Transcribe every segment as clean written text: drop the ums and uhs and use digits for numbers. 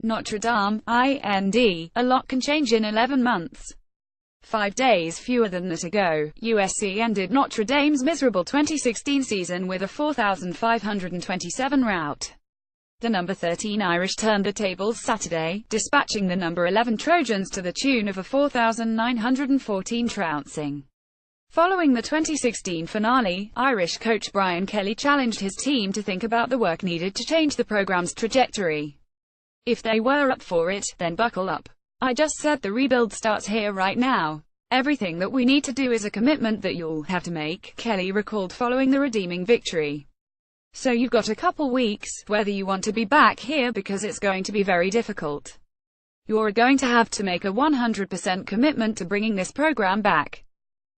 Notre Dame, IND. A lot can change in 11 months. 5 days fewer than that ago, USC ended Notre Dame's miserable 2016 season with a 4,527 rout. The number 13 Irish turned the tables Saturday, dispatching the number 11 Trojans to the tune of a 4,914 trouncing. Following the 2016 finale, Irish coach Brian Kelly challenged his team to think about the work needed to change the program's trajectory. If they were up for it, then buckle up. I just said the rebuild starts here right now. Everything that we need to do is a commitment that you'll have to make, Kelly recalled following the redeeming victory. So you've got a couple weeks, whether you want to be back here, because it's going to be very difficult. You're going to have to make a 100% commitment to bringing this program back.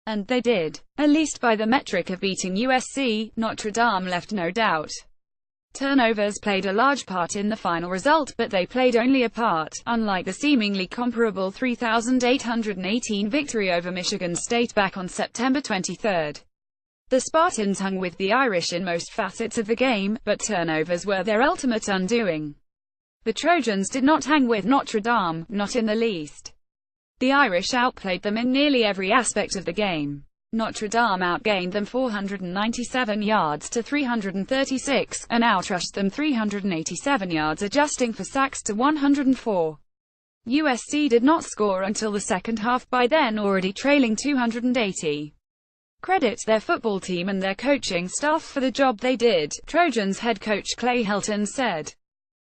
And they did. At least by the metric of beating USC, Notre Dame left no doubt. Turnovers played a large part in the final result, but they played only a part, unlike the seemingly comparable 3,818 victory over Michigan State back on September 23. The Spartans hung with the Irish in most facets of the game, but turnovers were their ultimate undoing. The Trojans did not hang with Notre Dame, not in the least. The Irish outplayed them in nearly every aspect of the game. Notre Dame outgained them 497 yards to 336, and outrushed them 387 yards adjusting for sacks to 104. USC did not score until the second half, by then already trailing 280. Credit their football team and their coaching staff for the job they did, Trojans head coach Clay Helton said.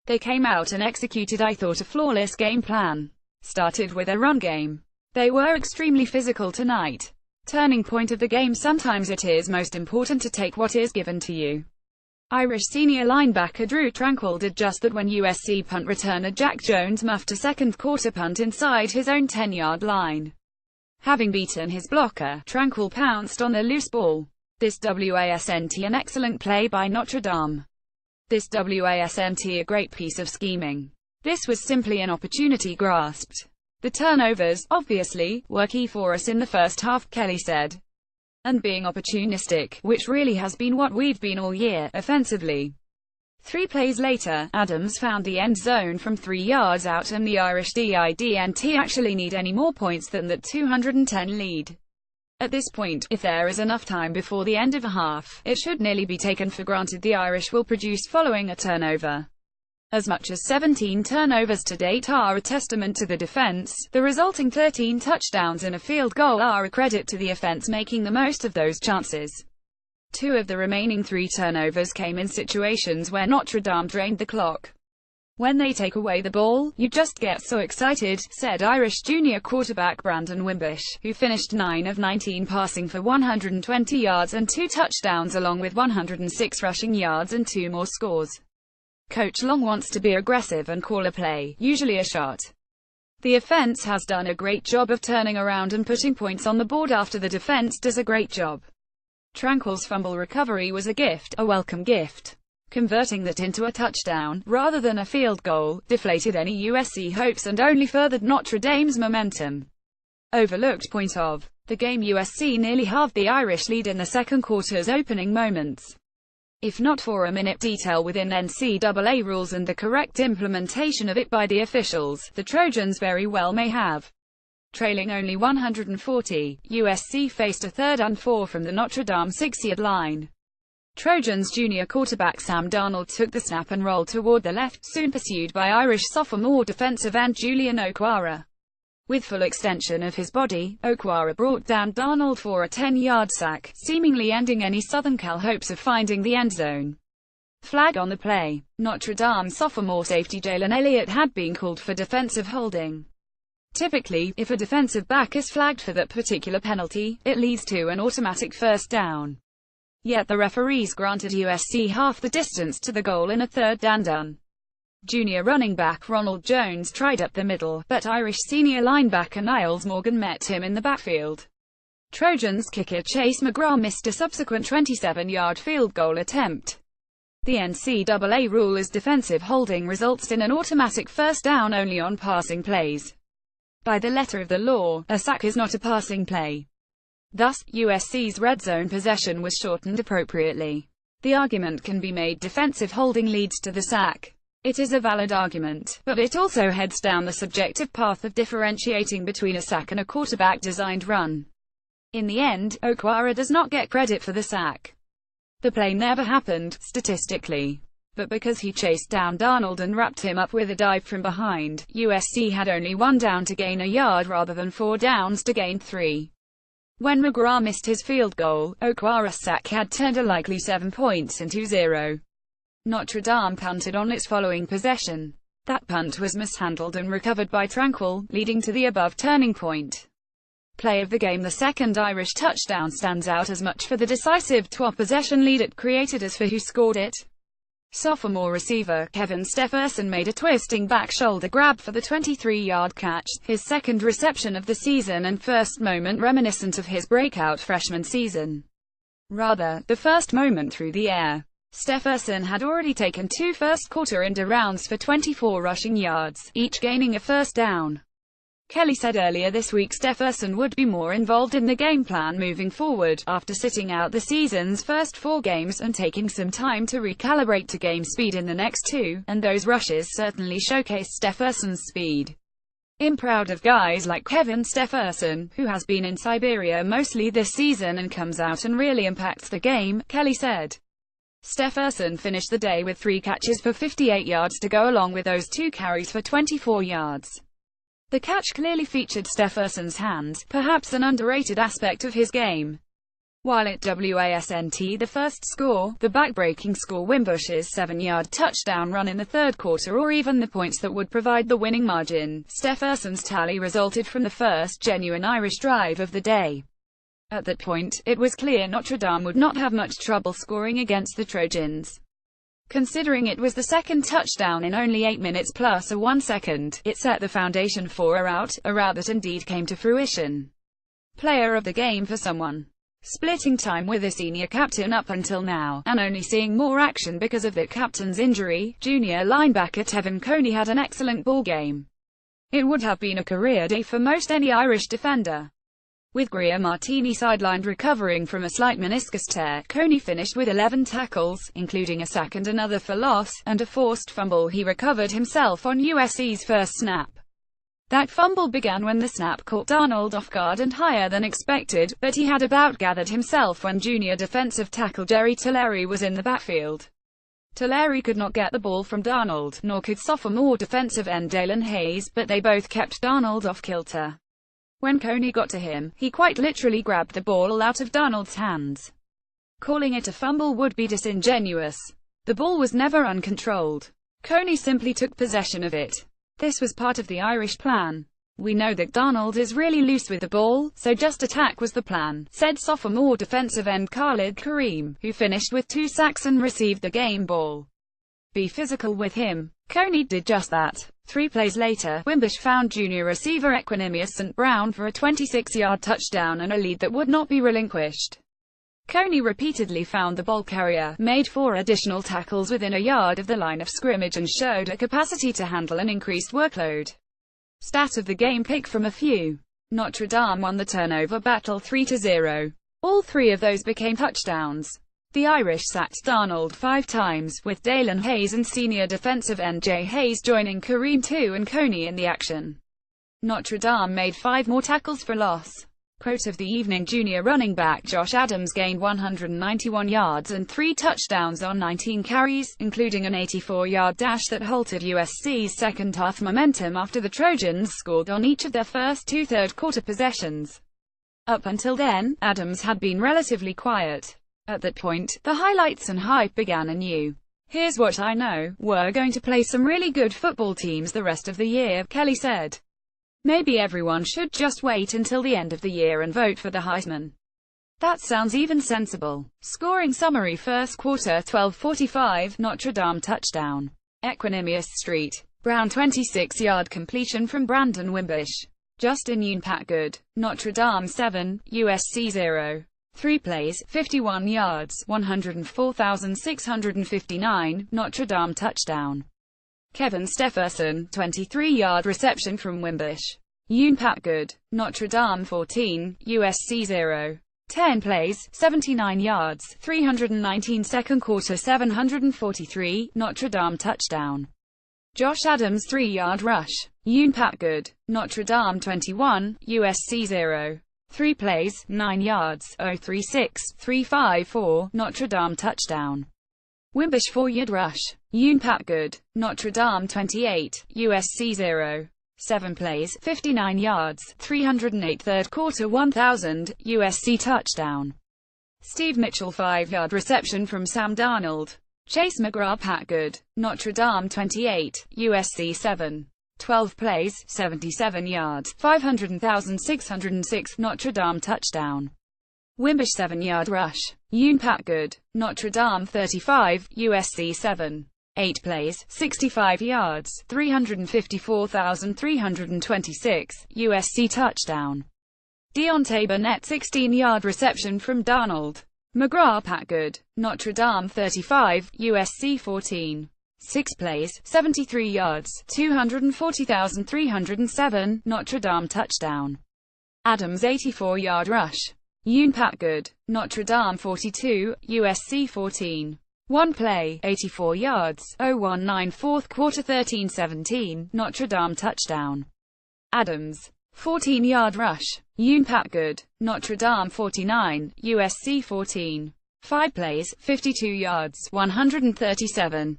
They came out and executed, I thought, a flawless game plan. Started with a run game. They were extremely physical tonight. Turning point of the game. Sometimes it is most important to take what is given to you. Irish senior linebacker Drew Tranquill did just that when USC punt returner Jack Jones muffed a second quarter punt inside his own 10-yard line. Having beaten his blocker, Tranquill pounced on the loose ball. This wasn't an excellent play by Notre Dame. This wasn't a great piece of scheming. This was simply an opportunity grasped. The turnovers, obviously, were key for us in the first half, Kelly said. And being opportunistic, which really has been what we've been all year, offensively. 3 plays later, Adams found the end zone from 3 yards out, and the Irish didn't actually need any more points than that 210 lead. At this point, if there is enough time before the end of a half, it should nearly be taken for granted the Irish will produce following a turnover. As much as 17 turnovers to date are a testament to the defense, the resulting 13 touchdowns and a field goal are a credit to the offense making the most of those chances. 2 of the remaining 3 turnovers came in situations where Notre Dame drained the clock. When they take away the ball, you just get so excited, said Irish junior quarterback Brandon Wimbish, who finished 9 of 19 passing for 120 yards and 2 touchdowns along with 106 rushing yards and 2 more scores. Coach Long wants to be aggressive and call a play, usually a shot. The offense has done a great job of turning around and putting points on the board after the defense does a great job. Tranquill's fumble recovery was a gift, a welcome gift. Converting that into a touchdown, rather than a field goal, deflated any USC hopes and only furthered Notre Dame's momentum. Overlooked point of the game. USC nearly halved the Irish lead in the second quarter's opening moments. If not for a minute detail within NCAA rules and the correct implementation of it by the officials, the Trojans very well may have. Trailing only 140, USC faced a 3rd and 4 from the Notre Dame 6-yard line. Trojans junior quarterback Sam Darnold took the snap and rolled toward the left, soon pursued by Irish sophomore defensive end Julian Okwara. With full extension of his body, Okwara brought down Darnold for a 10-yard sack, seemingly ending any Southern Cal hopes of finding the end zone. Flag on the play. Notre Dame sophomore safety Jalen Elliott had been called for defensive holding. Typically, if a defensive back is flagged for that particular penalty, it leads to an automatic first down. Yet the referees granted USC half the distance to the goal in a 3rd and done. Junior running back Ronald Jones tried up the middle, but Irish senior linebacker Niles Morgan met him in the backfield. Trojans kicker Chase McGraw missed a subsequent 27-yard field goal attempt. The NCAA rule is defensive holding results in an automatic first down only on passing plays. By the letter of the law, a sack is not a passing play. Thus, USC's red zone possession was shortened appropriately. The argument can be made defensive holding leads to the sack. It is a valid argument, but it also heads down the subjective path of differentiating between a sack and a quarterback-designed run. In the end, Okwara does not get credit for the sack. The play never happened, statistically. But because he chased down Darnold and wrapped him up with a dive from behind, USC had only 1 down to gain a yard rather than 4 downs to gain 3. When McGrath missed his field goal, Okwara's sack had turned a likely 7 points into 0. Notre Dame punted on its following possession. That punt was mishandled and recovered by Tranquil, leading to the above turning point. Play of the game. The second Irish touchdown stands out as much for the decisive 2 possession lead it created as for who scored it. Sophomore receiver Kevin Stepherson made a twisting back shoulder grab for the 23-yard catch, his second reception of the season and first moment reminiscent of his breakout freshman season. Rather, the first moment through the air. Stepherson had already taken 2 first-quarter end-arounds for 24 rushing yards, each gaining a first down. Kelly said earlier this week Stepherson would be more involved in the game plan moving forward, after sitting out the season's first 4 games and taking some time to recalibrate to game speed in the next 2, and those rushes certainly showcased Stepherson's speed. I'm proud of guys like Kevin Stepherson, who has been in Siberia mostly this season and comes out and really impacts the game, Kelly said. Stepherson finished the day with 3 catches for 58 yards to go along with those 2 carries for 24 yards. The catch clearly featured Stepherson's hands, perhaps an underrated aspect of his game. While at wasn't the first score, the back-breaking score Wimbush's 7-yard touchdown run in the third quarter or even the points that would provide the winning margin, Stepherson's tally resulted from the first genuine Irish drive of the day. At that point, it was clear Notre Dame would not have much trouble scoring against the Trojans. Considering it was the second touchdown in only 8 minutes plus a 1 second, it set the foundation for a rout that indeed came to fruition. Player of the game for someone splitting time with a senior captain up until now, and only seeing more action because of that captain's injury, junior linebacker Tevin Coney had an excellent ball game. It would have been a career day for most any Irish defender. With Greer Martini sidelined recovering from a slight meniscus tear, Coney finished with 11 tackles, including a sack and another for loss, and a forced fumble. He recovered himself on USC's first snap. That fumble began when the snap caught Darnold off guard and higher than expected, but he had about gathered himself when junior defensive tackle Jerry Tulare was in the backfield. Tulare could not get the ball from Darnold, nor could sophomore defensive end Dalen Hayes, but they both kept Darnold off kilter. When Coney got to him, he quite literally grabbed the ball out of Darnold's hands. Calling it a fumble would be disingenuous. The ball was never uncontrolled. Coney simply took possession of it. This was part of the Irish plan. We know that Darnold is really loose with the ball, so just attack was the plan, said sophomore defensive end Khalid Kareem, who finished with 2 sacks and received the game ball. Be physical with him. Coney did just that. 3 plays later, Wimbush found junior receiver Equinemius St. Brown for a 26-yard touchdown and a lead that would not be relinquished. Coney repeatedly found the ball carrier, made 4 additional tackles within a yard of the line of scrimmage and showed a capacity to handle an increased workload. Stat of the game pick from a few. Notre Dame won the turnover battle 3-0. All 3 of those became touchdowns. The Irish sacked Darnold 5 times, with Dalen Hayes and senior defensive end Jay Hayes joining Kareem 2 and Coney in the action. Notre Dame made 5 more tackles for loss. Quote of the evening: junior running back Josh Adams gained 191 yards and 3 touchdowns on 19 carries, including an 84-yard dash that halted USC's second-half momentum after the Trojans scored on each of their first 2 third-quarter possessions. Up until then, Adams had been relatively quiet. At that point, the highlights and hype began anew. Here's what I know: we're going to play some really good football teams the rest of the year, Kelly said. Maybe everyone should just wait until the end of the year and vote for the Heisman. That sounds even sensible. Scoring summary: first quarter 12:45, Notre Dame touchdown. Equinemius St. Brown 26-yard completion from Brandon Wimbush. Justin Yoon-Pat-Good. Notre Dame 7, USC 0. 3 plays, 51 yards, 104,659, Notre Dame touchdown. Kevin Stepherson, 23-yard reception from Wimbush. Yoon-Pat-Good. Notre Dame 14, USC 0. 10 plays, 79 yards, 319 second quarter 743, Notre Dame touchdown. Josh Adams 3-yard rush. Yoon Pak-good, Notre Dame 21, USC 0. 3 plays, 9 yards, 0.36-354, Notre Dame touchdown. Wimbush 4-yard rush. Yoon Pak-good, Notre Dame 28, USC 0. 7 plays, 59 yards, 308 third quarter 1000, USC touchdown. Steve Mitchell 5-yard reception from Sam Darnold. Chase McGrath Pak-good, Notre Dame 28, USC 7. 12 plays, 77 yards, 500,606, Notre Dame touchdown. Wimbush 7-yard rush. Yoon Pak-good, Notre Dame 35, USC 7. 8 plays, 65 yards, 354,326, USC touchdown. Deontay Burnett 16-yard reception from Darnold. McGrath Pak-good, Notre Dame 35, USC 14. 6 plays, 73 yards, 240,307, Notre Dame touchdown. Adams 84-yard rush. Yoon Pak-good, Notre Dame 42, USC 14. 1 play, 84 yards, 019 fourth quarter 13-17, Notre Dame touchdown. Adams 14-yard rush. Yoon Pak-good, Notre Dame 49, USC 14. 5 plays, 52 yards, 137.